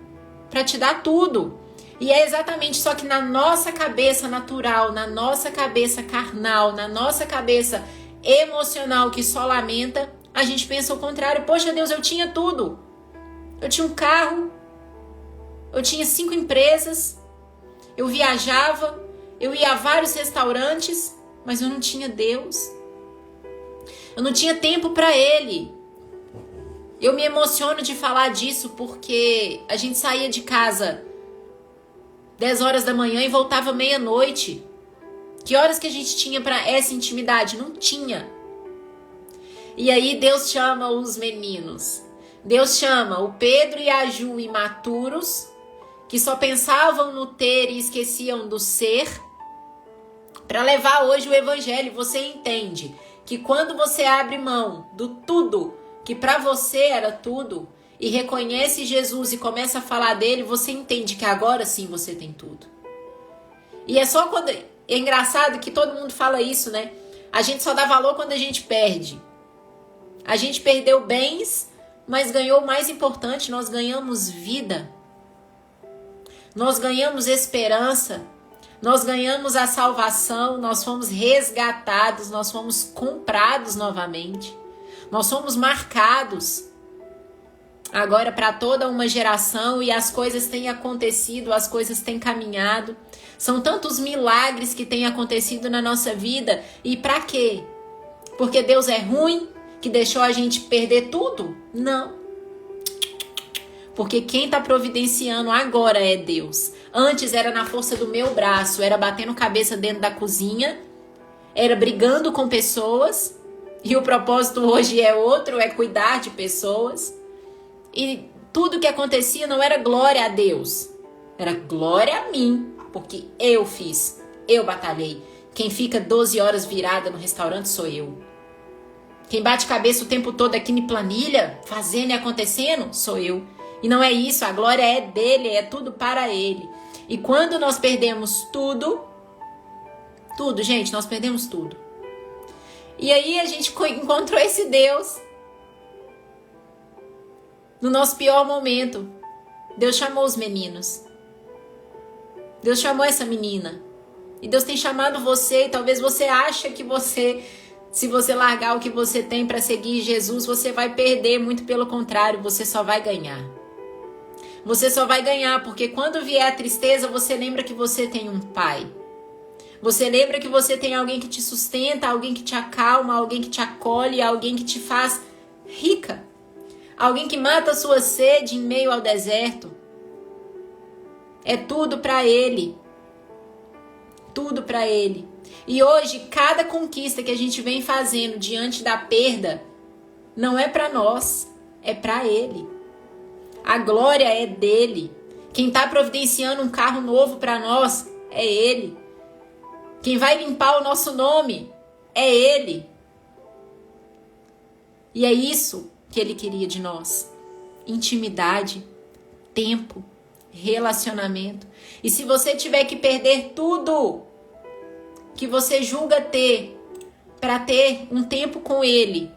para te dar tudo. E é exatamente, só que na nossa cabeça natural, na nossa cabeça carnal, na nossa cabeça emocional que só lamenta, a gente pensa o contrário. Poxa Deus, eu tinha tudo. Eu tinha um carro, eu tinha 5 empresas, eu viajava, eu ia a vários restaurantes, mas eu não tinha Deus. Eu não tinha tempo para Ele. Eu me emociono de falar disso porque a gente saía de casa 10 horas da manhã e voltava meia-noite. Que horas que a gente tinha para essa intimidade? Não tinha. E aí Deus chama os meninos. Deus chama o Pedro e a Ju imaturos, que só pensavam no ter e esqueciam do ser, para levar hoje o evangelho. Você entende que quando você abre mão do tudo, que para você era tudo, e reconhece Jesus e começa a falar dele, você entende que agora sim você tem tudo. E é só quando... É engraçado que todo mundo fala isso, né? A gente só dá valor quando a gente perde. A gente perdeu bens, mas ganhou o mais importante, nós ganhamos vida. Nós ganhamos esperança. Nós ganhamos a salvação, nós fomos resgatados, nós fomos comprados novamente. Nós fomos marcados agora para toda uma geração e as coisas têm acontecido, as coisas têm caminhado. São tantos milagres que têm acontecido na nossa vida. E para quê? Porque Deus é ruim, que deixou a gente perder tudo? Não. Porque quem está providenciando agora é Deus. Antes era na força do meu braço, era batendo cabeça dentro da cozinha, era brigando com pessoas, e o propósito hoje é outro, é cuidar de pessoas. E tudo que acontecia não era glória a Deus, era glória a mim, porque eu fiz, eu batalhei. Quem fica 12 horas virada no restaurante sou eu. Quem bate cabeça o tempo todo aqui em planilha, fazendo e acontecendo, sou eu. E não é isso, a glória é dele, é tudo para ele. E quando nós perdemos tudo, gente, nós perdemos tudo. E aí a gente encontrou esse Deus no nosso pior momento. Deus chamou os meninos. Deus chamou essa menina. E Deus tem chamado você, e talvez você ache que se você largar o que você tem para seguir Jesus, você vai perder. Muito pelo contrário, você só vai ganhar. Você só vai ganhar, porque quando vier a tristeza, você lembra que você tem um pai. Você lembra que você tem alguém que te sustenta, alguém que te acalma, alguém que te acolhe, alguém que te faz rica. Alguém que mata a sua sede em meio ao deserto. É tudo para ele. Tudo para ele. E hoje, cada conquista que a gente vem fazendo diante da perda, não é para nós, é para ele. A glória é dele. Quem está providenciando um carro novo para nós é ele. Quem vai limpar o nosso nome é ele. E é isso que ele queria de nós. Intimidade, tempo, relacionamento. E se você tiver que perder tudo que você julga ter para ter um tempo com ele,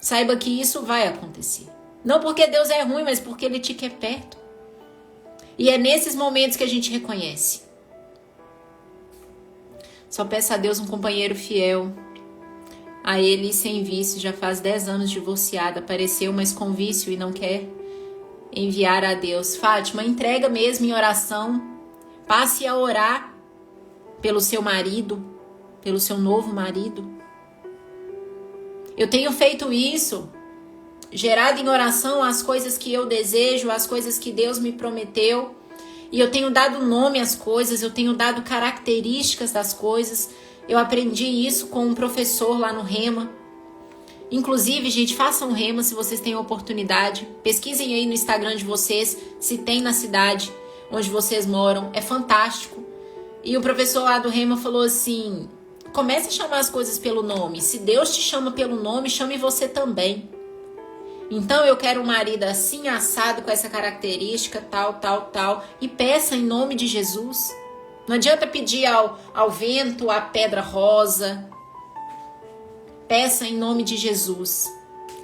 saiba que isso vai acontecer. Não porque Deus é ruim, mas porque ele te quer perto. E é nesses momentos que a gente reconhece. Só peça a Deus um companheiro fiel. A ele sem vício, já faz 10 anos divorciada, apareceu, mas com vício e não quer enviar a Deus. Fátima, entrega mesmo em oração. Passe a orar pelo seu marido, pelo seu novo marido. Eu tenho feito isso, gerado em oração as coisas que eu desejo, as coisas que Deus me prometeu. E eu tenho dado nome às coisas, eu tenho dado características das coisas. Eu aprendi isso com um professor lá no Rema. Inclusive, gente, façam Rema se vocês têm a oportunidade. Pesquisem aí no Instagram de vocês se tem na cidade onde vocês moram. É fantástico. E o professor lá do Rema falou assim: comece a chamar as coisas pelo nome. Se Deus te chama pelo nome, chame você também. Então eu quero um marido assim, assado, com essa característica, tal, tal, tal. E peça em nome de Jesus. Não adianta pedir ao vento, à pedra rosa. Peça em nome de Jesus,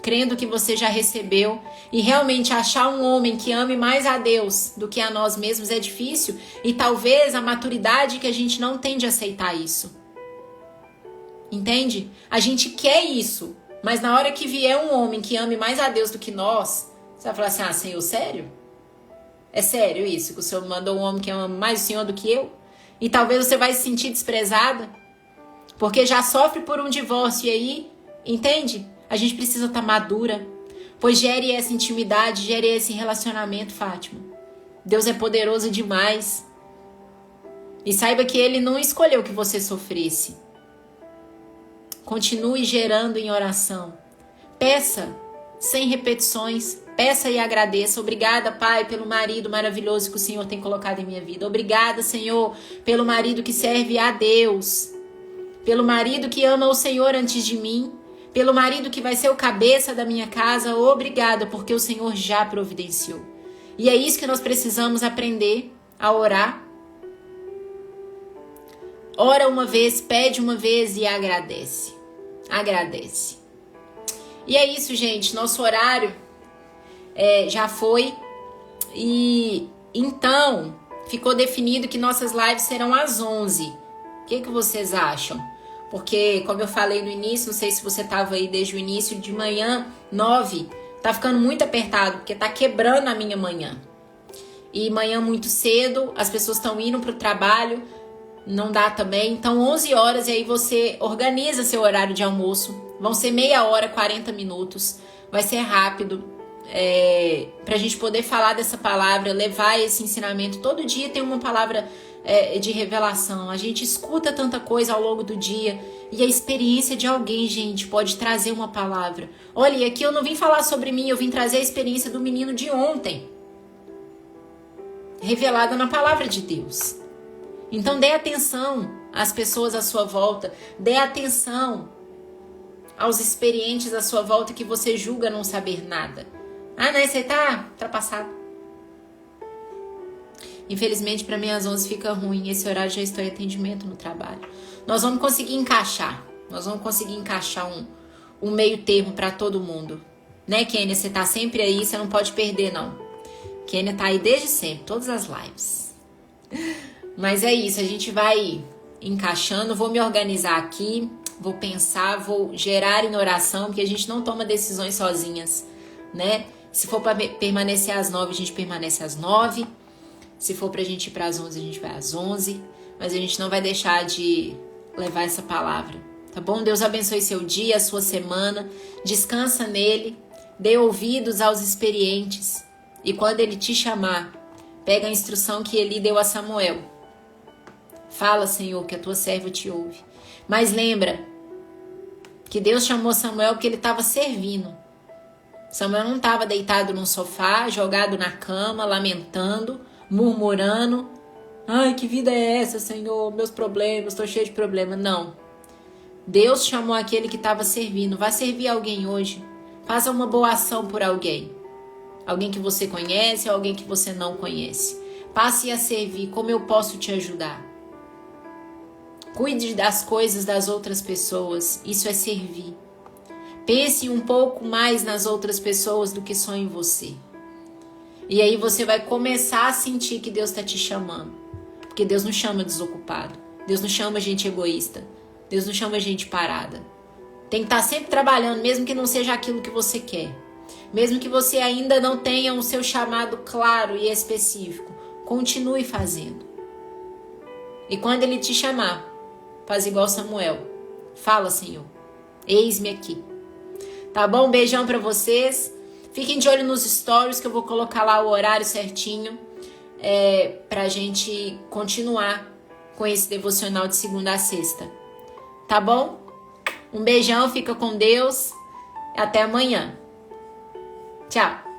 crendo que você já recebeu. E realmente achar um homem que ame mais a Deus do que a nós mesmos é difícil. E talvez a maturidade que a gente não tem de aceitar isso. Entende? A gente quer isso. Mas na hora que vier um homem que ame mais a Deus do que nós, você vai falar assim: ah, Senhor, sério? É sério isso? Que o Senhor mandou um homem que ama mais o Senhor do que eu? E talvez você vai se sentir desprezada, porque já sofre por um divórcio. E aí, entende? A gente precisa estar madura, pois gere essa intimidade, gere esse relacionamento, Fátima. Deus é poderoso demais. E saiba que Ele não escolheu que você sofresse. Continue gerando em oração. Peça sem repetições. Peça e agradeça. Obrigada, Pai, pelo marido maravilhoso que o Senhor tem colocado em minha vida. Obrigada, Senhor, pelo marido que serve a Deus. Pelo marido que ama o Senhor antes de mim. Pelo marido que vai ser o cabeça da minha casa. Obrigada, porque o Senhor já providenciou. E é isso que nós precisamos aprender a orar. Ora uma vez, pede uma vez e agradece. Agradece. E é isso, gente. Nosso horário já foi. E então, ficou definido que nossas lives serão às 11. O que vocês acham? Porque, como eu falei no início, não sei se você estava aí desde o início, de manhã, 9, tá ficando muito apertado, porque tá quebrando a minha manhã. E manhã muito cedo, as pessoas estão indo para o trabalho, não dá também. Então 11 horas e aí você organiza seu horário de almoço. Vão ser meia hora, 40 minutos. Vai ser rápido. Pra gente poder falar dessa palavra, levar esse ensinamento. Todo dia tem uma palavra de revelação. A gente escuta tanta coisa ao longo do dia. E a experiência de alguém, gente, pode trazer uma palavra. Olha, e aqui eu não vim falar sobre mim, eu vim trazer a experiência do menino de ontem. Revelada na palavra de Deus. Então dê atenção às pessoas à sua volta. Dê atenção aos experientes à sua volta que você julga não saber nada. Ah, né? Você tá ultrapassado. Infelizmente, para mim, às 11 fica ruim. Esse horário já estou em atendimento no trabalho. Nós vamos conseguir encaixar. Nós vamos conseguir encaixar um meio termo para todo mundo. Né, Kênia? Você tá sempre aí, você não pode perder, não. Kênia tá aí desde sempre, todas as lives. Mas é isso, a gente vai encaixando. Vou me organizar aqui, vou pensar, vou gerar em oração, porque a gente não toma decisões sozinhas, né? Se for para permanecer às 9, a gente permanece às 9. Se for pra gente ir para as 11, a gente vai às 11. Mas a gente não vai deixar de levar essa palavra, tá bom? Deus abençoe seu dia, a sua semana. Descansa nele. Dê ouvidos aos experientes. E quando ele te chamar, pega a instrução que ele deu a Samuel. Fala, Senhor, que a tua serva te ouve. Mas lembra que Deus chamou Samuel porque ele estava servindo. Samuel não estava deitado num sofá, jogado na cama, lamentando, murmurando. Ai, que vida é essa, Senhor? Meus problemas, estou cheio de problema. Não. Deus chamou aquele que estava servindo. Vai servir alguém hoje. Faça uma boa ação por alguém. Alguém que você conhece ou alguém que você não conhece. Passe a servir. Como eu posso te ajudar? Cuide das coisas das outras pessoas. Isso é servir. Pense um pouco mais nas outras pessoas do que só em você. E aí você vai começar a sentir que Deus está te chamando. Porque Deus não chama desocupado. Deus não chama gente egoísta. Deus não chama gente parada. Tem que estar sempre trabalhando, mesmo que não seja aquilo que você quer. Mesmo que você ainda não tenha o seu chamado claro e específico. Continue fazendo. E quando ele te chamar, faz igual Samuel. Fala, Senhor, eis-me aqui. Tá bom? Um beijão pra vocês. Fiquem de olho nos stories que eu vou colocar lá o horário certinho pra gente continuar com esse devocional de segunda a sexta. Tá bom? Um beijão, fica com Deus. Até amanhã. Tchau.